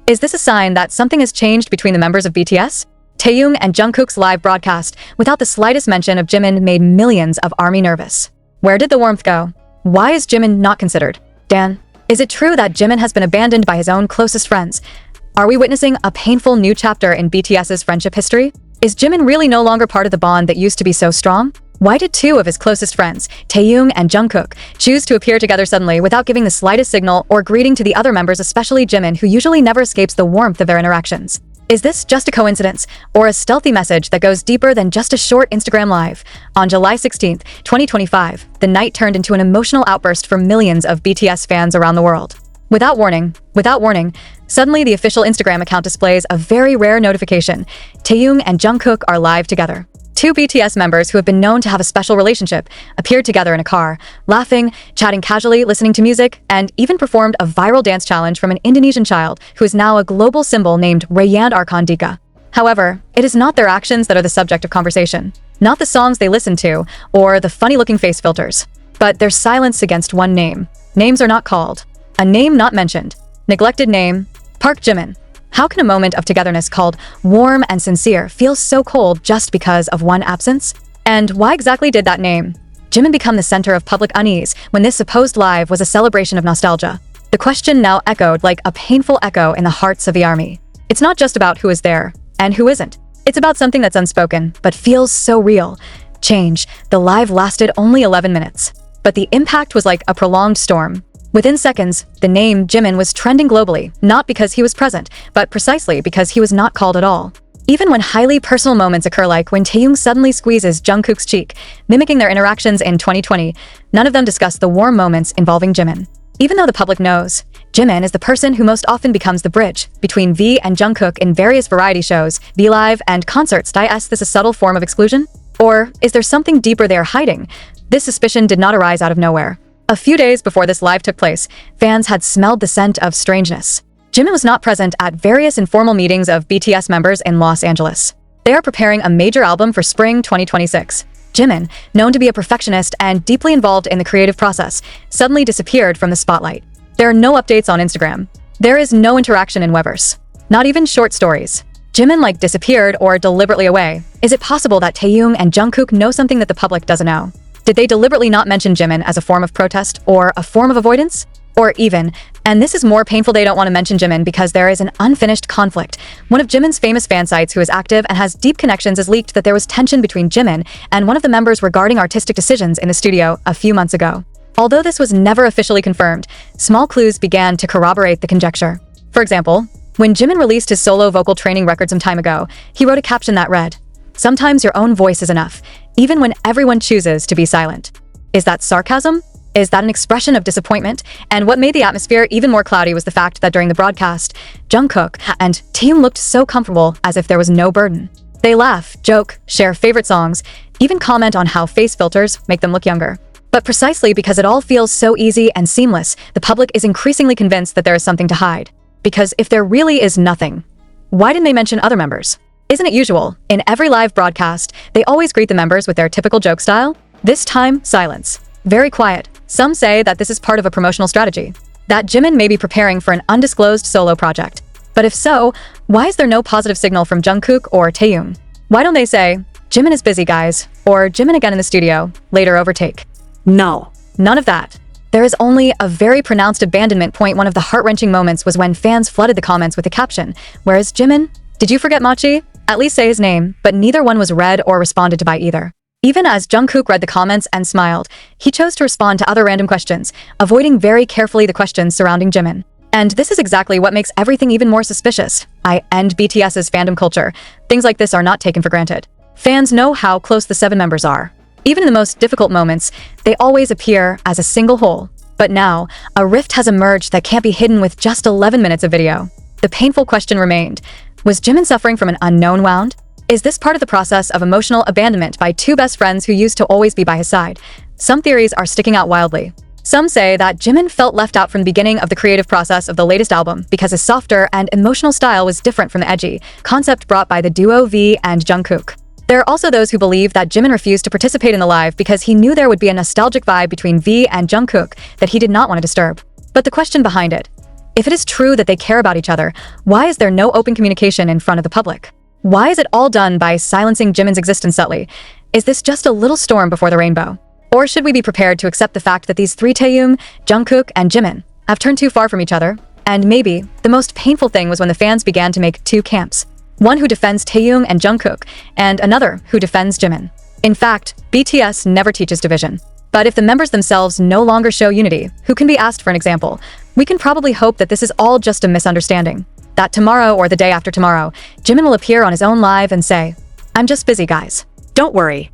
Is this a sign that something has changed between the members of BTS? Taehyung and Jungkook's live broadcast, without the slightest mention of Jimin, made millions of ARMY nervous. Where did the warmth go? Why is Jimin not considered? Dan, is it true that Jimin has been abandoned by his own closest friends? Are we witnessing a painful new chapter in BTS's friendship history? Is Jimin really no longer part of the bond that used to be so strong? Why did two of his closest friends, Taehyung and Jungkook, choose to appear together suddenly without giving the slightest signal or greeting to the other members, especially Jimin, who usually never escapes the warmth of their interactions? Is this just a coincidence, or a stealthy message that goes deeper than just a short Instagram live? On July 16, 2025, the night turned into an emotional outburst for millions of BTS fans around the world. Without warning, suddenly the official Instagram account displays a very rare notification. Taehyung and Jungkook are live together. Two BTS members who have been known to have a special relationship appeared together in a car, laughing, chatting casually, listening to music, and even performed a viral dance challenge from an Indonesian child who is now a global symbol named Rayand Arkandika. However, it is not their actions that are the subject of conversation, not the songs they listen to, or the funny-looking face filters, but their silence against one name. Names are not called. A name not mentioned. Neglected name. Park Jimin. How can a moment of togetherness called warm and sincere feel so cold just because of one absence? And why exactly did that name, Jimin, become the center of public unease when this supposed live was a celebration of nostalgia? The question now echoed like a painful echo in the hearts of the ARMY. It's not just about who is there and who isn't. It's about something that's unspoken but feels so real. Change. The live lasted only 11 minutes, but the impact was like a prolonged storm. Within seconds, the name Jimin was trending globally, not because he was present, but precisely because he was not called at all. Even when highly personal moments occur, like when Taehyung suddenly squeezes Jungkook's cheek, mimicking their interactions in 2020, none of them discuss the warm moments involving Jimin. Even though the public knows, Jimin is the person who most often becomes the bridge between V and Jungkook in various variety shows, V-Live, and concerts. Is this a subtle form of exclusion? Or is there something deeper they are hiding? This suspicion did not arise out of nowhere. A few days before this live took place, fans had smelled the scent of strangeness. Jimin was not present at various informal meetings of BTS members in Los Angeles. They are preparing a major album for spring 2026. Jimin, known to be a perfectionist and deeply involved in the creative process, suddenly disappeared from the spotlight. There are no updates on Instagram. There is no interaction in Weverse. Not even short stories. Jimin disappeared or deliberately away. Is it possible that Taehyung and Jungkook know something that the public doesn't know? Did they deliberately not mention Jimin as a form of protest or a form of avoidance? Or even, and this is more painful, they don't want to mention Jimin because there is an unfinished conflict. One of Jimin's famous fan sites who is active and has deep connections has leaked that there was tension between Jimin and one of the members regarding artistic decisions in the studio a few months ago. Although this was never officially confirmed, small clues began to corroborate the conjecture. For example, when Jimin released his solo vocal training record some time ago, he wrote a caption that read, "Sometimes your own voice is enough, even when everyone chooses to be silent." Is that sarcasm? Is that an expression of disappointment? And what made the atmosphere even more cloudy was the fact that during the broadcast, Jungkook and Taehyung looked so comfortable, as if there was no burden. They laugh, joke, share favorite songs, even comment on how face filters make them look younger. But precisely because it all feels so easy and seamless, the public is increasingly convinced that there is something to hide. Because if there really is nothing, why didn't they mention other members? Isn't it usual? In every live broadcast, they always greet the members with their typical joke style. This time, silence. Very quiet. Some say that this is part of a promotional strategy, that Jimin may be preparing for an undisclosed solo project. But if so, why is there no positive signal from Jungkook or Taehyung? Why don't they say, "Jimin is busy, guys," or "Jimin again in the studio, later overtake"? No, none of that. There is only a very pronounced abandonment point. One of the heart-wrenching moments was when fans flooded the comments with the caption, "Where is Jimin? Did you forget Machi? At least say his name," but neither one was read or responded to by either. Even as Jungkook read the comments and smiled, he chose to respond to other random questions, avoiding very carefully the questions surrounding Jimin. And this is exactly what makes everything even more suspicious. And BTS's fandom culture. Things like this are not taken for granted. Fans know how close the 7 members are. Even in the most difficult moments, they always appear as a single whole. But now, a rift has emerged that can't be hidden with just 11 minutes of video. The painful question remained, was Jimin suffering from an unknown wound? Is this part of the process of emotional abandonment by two best friends who used to always be by his side? Some theories are sticking out wildly. Some say that Jimin felt left out from the beginning of the creative process of the latest album because his softer and emotional style was different from the edgy concept brought by the duo V and Jungkook. There are also those who believe that Jimin refused to participate in the live because he knew there would be a nostalgic vibe between V and Jungkook that he did not want to disturb. But the question behind it, If it is true that they care about each other, why is there no open communication in front of the public? Why is it all done by silencing Jimin's existence subtly? Is this just a little storm before the rainbow? Or should we be prepared to accept the fact that these three Taehyung, Jungkook, and Jimin have turned too far from each other? And maybe the most painful thing was when the fans began to make two camps. One who defends Taehyung and Jungkook, and another who defends Jimin. In fact, BTS never teaches division. But if the members themselves no longer show unity, who can be asked for an example? We can probably hope that this is all just a misunderstanding. That tomorrow or the day after tomorrow, Jimin will appear on his own live and say, "I'm just busy, guys. Don't worry."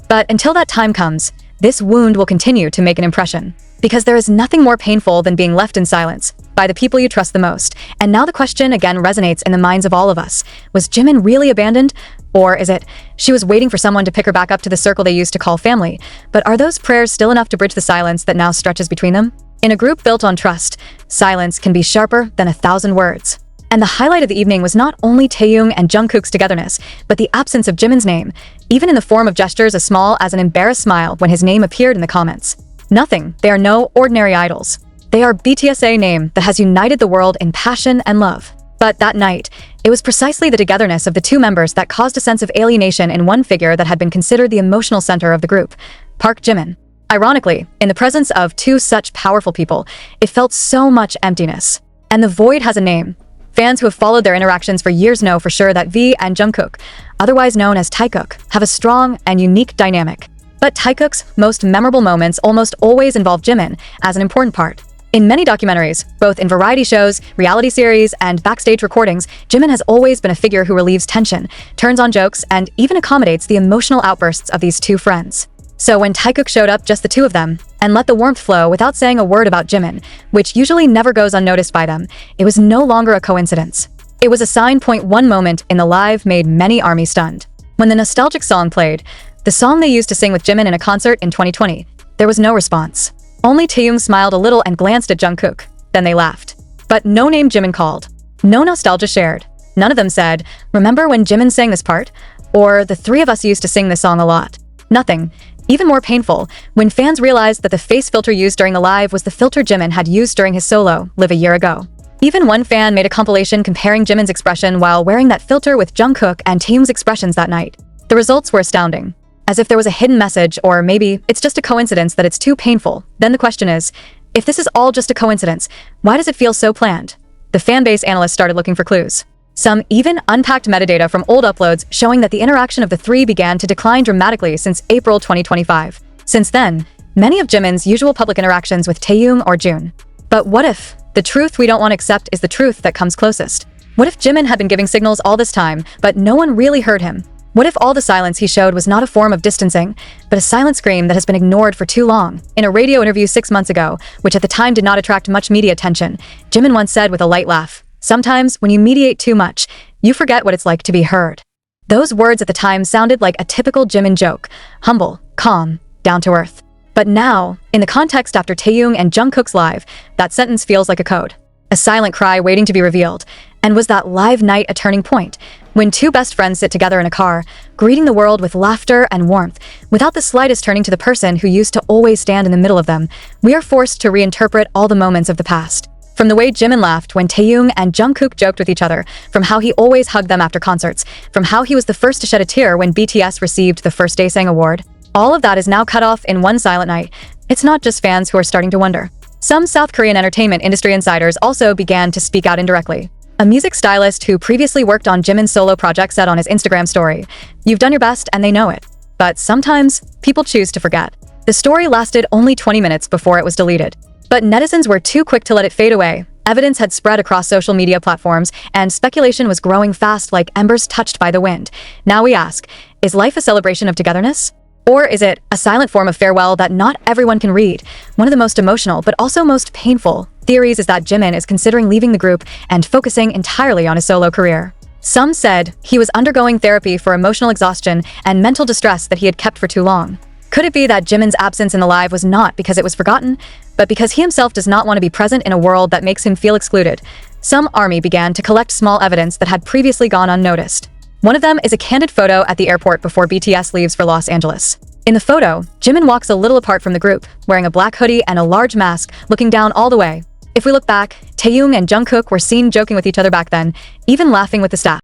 But until that time comes, this wound will continue to make an impression. Because there is nothing more painful than being left in silence by the people you trust the most. And now the question again resonates in the minds of all of us. Was Jimin really abandoned? Or is it, she was waiting for someone to pick her back up to the circle they used to call family? But are those prayers still enough to bridge the silence that now stretches between them? In a group built on trust, silence can be sharper than 1,000 words. And the highlight of the evening was not only Taehyung and Jungkook's togetherness, but the absence of Jimin's name, even in the form of gestures as small as an embarrassed smile when his name appeared in the comments. Nothing, they are no ordinary idols. They are BTS's name that has united the world in passion and love. But that night, it was precisely the togetherness of the two members that caused a sense of alienation in one figure that had been considered the emotional center of the group, Park Jimin. Ironically, in the presence of two such powerful people, it felt so much emptiness. And the void has a name. Fans who have followed their interactions for years know for sure that V and Jungkook, otherwise known as Taekook, have a strong and unique dynamic. But Taekook's most memorable moments almost always involve Jimin as an important part. In many documentaries, both in variety shows, reality series, and backstage recordings, Jimin has always been a figure who relieves tension, turns on jokes, and even accommodates the emotional outbursts of these two friends. So when Taekook showed up, just the two of them, and let the warmth flow without saying a word about Jimin, which usually never goes unnoticed by them, it was no longer a coincidence. It was a sign. One moment in the live made many ARMY stunned. When the nostalgic song played, the song they used to sing with Jimin in a concert in 2020, there was no response. Only Taehyung smiled a little and glanced at Jungkook. Then they laughed. But no name Jimin called. No nostalgia shared. None of them said, "Remember when Jimin sang this part?" Or, "The three of us used to sing this song a lot." Nothing. Even more painful, when fans realized that the face filter used during the live was the filter Jimin had used during his solo, Live, a year ago. Even one fan made a compilation comparing Jimin's expression while wearing that filter with Jungkook and Taehyung's expressions that night. The results were astounding. As if there was a hidden message, or maybe it's just a coincidence that it's too painful. Then the question is, if this is all just a coincidence, why does it feel so planned? The fanbase analysts started looking for clues. Some even unpacked metadata from old uploads showing that the interaction of the three began to decline dramatically since April 2025. Since then, many of Jimin's usual public interactions with Taehyung or June. But what if the truth we don't want to accept is the truth that comes closest? What if Jimin had been giving signals all this time, but no one really heard him? What if all the silence he showed was not a form of distancing, but a silent scream that has been ignored for too long? In a radio interview 6 months ago, which at the time did not attract much media attention, Jimin once said with a light laugh, "Sometimes, when you mediate too much, you forget what it's like to be heard." Those words at the time sounded like a typical Jimin joke, humble, calm, down to earth. But now, in the context after Taehyung and Jungkook's live, that sentence feels like a code. A silent cry waiting to be revealed. And was that live night a turning point? When two best friends sit together in a car, greeting the world with laughter and warmth, without the slightest turning to the person who used to always stand in the middle of them, we are forced to reinterpret all the moments of the past. From the way Jimin laughed when Taehyung and Jungkook joked with each other, from how he always hugged them after concerts, from how he was the first to shed a tear when BTS received the First Daesang award. All of that is now cut off in one silent night. It's not just fans who are starting to wonder. Some South Korean entertainment industry insiders also began to speak out indirectly. A music stylist who previously worked on Jimin's solo project said on his Instagram story, "You've done your best and they know it. But sometimes, people choose to forget." The story lasted only 20 minutes before it was deleted. But netizens were too quick to let it fade away. Evidence had spread across social media platforms, and speculation was growing fast like embers touched by the wind. Now we ask, is life a celebration of togetherness? Or is it a silent form of farewell that not everyone can read? One of the most emotional, but also most painful theories is that Jimin is considering leaving the group and focusing entirely on his solo career. Some said he was undergoing therapy for emotional exhaustion and mental distress that he had kept for too long. Could it be that Jimin's absence in the live was not because it was forgotten, but because he himself does not want to be present in a world that makes him feel excluded? Some ARMY began to collect small evidence that had previously gone unnoticed. One of them is a candid photo at the airport before BTS leaves for Los Angeles. In the photo, Jimin walks a little apart from the group, wearing a black hoodie and a large mask, looking down all the way. If we look back, Taehyung and Jungkook were seen joking with each other back then, even laughing with the staff.